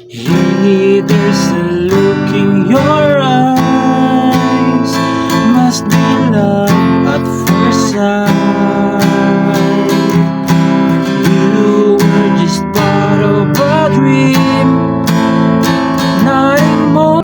Hey, there's a look in your eyes, must be love at first sight. You were just part of a dream, nothing more.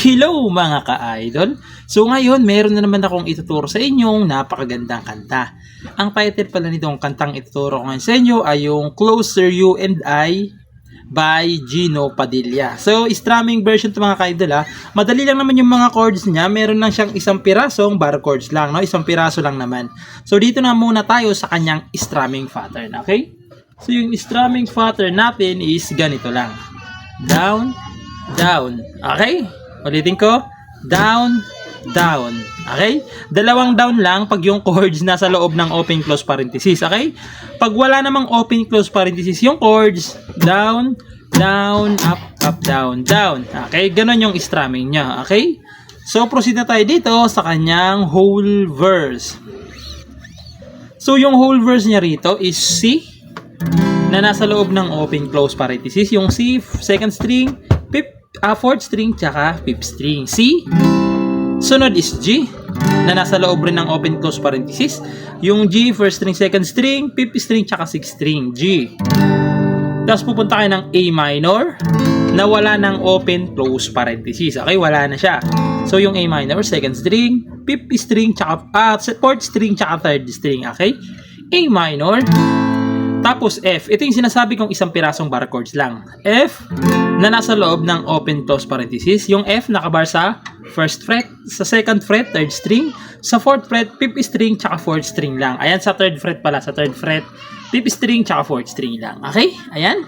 Hello mga ka-idol! So ngayon, meron na naman akong ituturo sa inyong napakagandang kanta. Ang title pala nitong kantang ituturo ko ngayon sa inyo ay yung Closer You and I by Gino Padilla. So, strumming version to mga ka-idol ha. Madali lang naman yung mga chords niya. Meron lang siyang isang pirasong bar chords lang, no? Isang piraso lang naman. So, dito na muna tayo sa kanyang strumming pattern, okay? So, yung strumming pattern natin is ganito lang. Down, down, okay? Ulitin ko, down, down. Okay? Dalawang down lang pag yung chords nasa loob ng open close parenthesis. Okay? Pag wala namang open close parenthesis yung chords, down, down, up, up, down, down. Okay? Ganon yung strumming niya. Okay? So, proceed na tayo dito sa kanyang whole verse. So, yung whole verse niya rito is C na nasa loob ng open close parenthesis. Yung C, second string, fourth string, tsaka fifth string. C. Sunod is G, na nasa loob rin ng open close parenthesis. Yung G, first string, second string, fifth string, tsaka sixth string. G. Tapos pupunta kayo ng A minor, na wala ng open close parenthesis. Okay, wala na siya. So, yung A minor, second string, fifth string, tsaka fourth string, tsaka third string. Okay? A minor. Tapos F. Ito yung sinasabi kong isang pirasong bar chords lang. F na nasa loob ng open close parenthesis. Yung F nakabar sa first fret, sa second fret, third string, sa fourth fret, fifth string, tsaka fourth string lang. Ayan, sa third fret pala. Sa third fret, fifth string, tsaka fourth string lang. Okay? Ayan.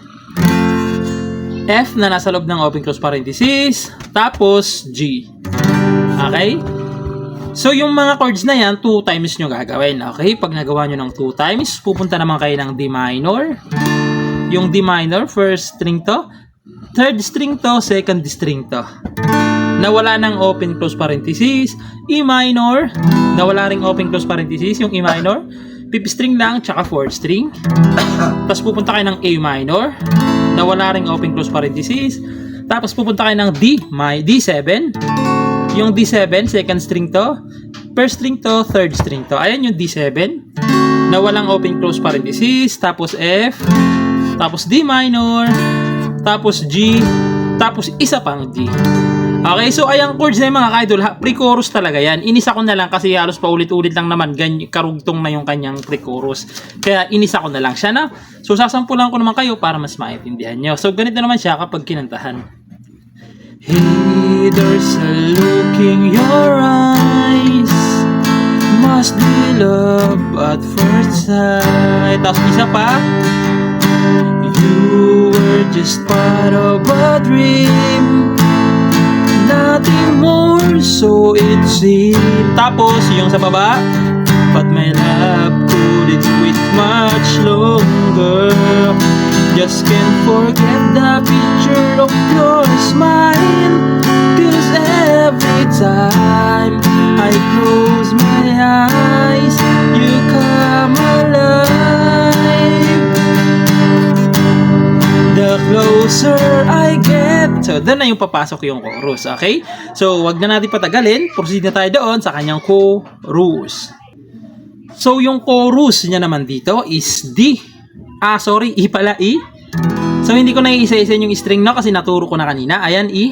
F na nasa loob ng open close parenthesis. Tapos G. Okay? So, yung mga chords na yan, 2 times nyo gagawin. Okay? Pag nagawa nyo ng 2 times, pupunta naman kayo ng D minor. Yung D minor, first string to. Third string to, second string to. Nawala ng open close parenthesis. E minor. Nawala ring open close parenthesis. Yung E minor. Fifth string lang, tsaka fourth string. Tapos pupunta kayo ng A minor. Nawala ring open close parenthesis. Tapos pupunta kayo ng D7. Yung D7, second string to, first string to, third string to. Ayan yung D7, na walang open close parenthesis, tapos F, tapos D minor, tapos G, tapos isa pang D. Okay, so ayan chords na yung mga ka-idol, pre-chorus talaga yan. Inisa ko na lang kasi halos paulit-ulit lang naman, karugtong na yung kanyang pre-chorus. Kaya inisa ko na lang siya na. So sasampulan ko naman kayo para mas maintindihan nyo. So ganito naman siya kapag kinantahan. Hey, there's a look in your eyes, must be love at first sight. Tapos isa pa, you were just part of a dream, nothing more, so it seemed. Tapos yung sa baba, but my love couldn't wait much longer. Just can't forget the picture of your smile, 'cause every time I close my eyes, you come alive. The closer I get. So, doon na yung papasok yung chorus, okay? So, wag na natin patagalin. Proceed na tayo doon sa kanyang chorus. So, yung chorus niya naman dito is D. E pala, E. So, hindi ko na iisa-isa yung string no kasi naturo ko na kanina. Ayan, E.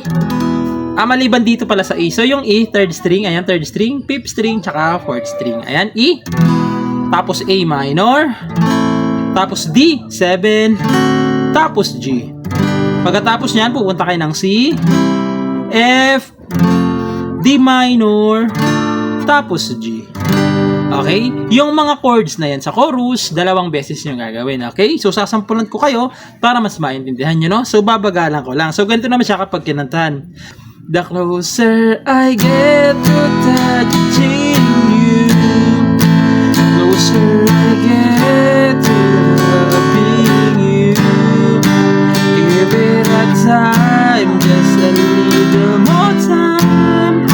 Maliban dito pala sa E. So, yung E, third string. Ayan, third string, fifth string, tsaka fourth string. Ayan, E. Tapos A minor. Tapos D, 7. Tapos G. Pagkatapos nyan, pupunta kayo ng C, F, D minor, tapos G. Okay? Yung mga chords na yan sa chorus, dalawang beses nyo gagawin. Okay? So, sasampulan ko kayo para mas maintindihan nyo, no? So, babagalan ko lang. So, ganito naman siya kapag kinantahan. The closer I get to touching you, closer I get to loving you. Give it a time, just a little more time.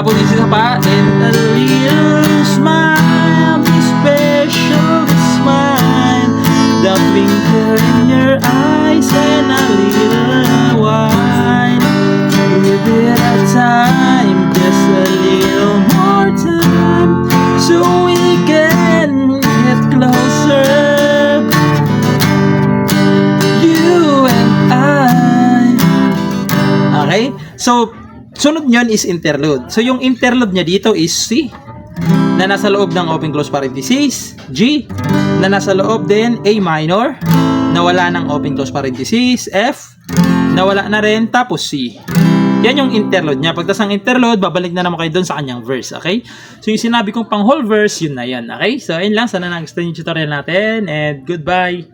Tapos isa pa, and a little smile, the special smile, the twinkle in your eyes, and a little wine. Give it a time, just a little more time, so we can get closer, you and I. Okay? So, sunod nyon is interlude. So, yung interlude niya dito is C, na nasa loob ng open close parenthesis, G, na nasa loob din A minor, na wala ng open close parenthesis, F, na wala na rin, tapos C. Yan yung interlude niya. Pagtas ng interlude, babalik na naman kayo doon sa kanyang verse, okay? So, yung sinabi kong pang whole verse, yun na yan, okay? So, ayun lang. Sana nag-explain yung tutorial natin, and goodbye!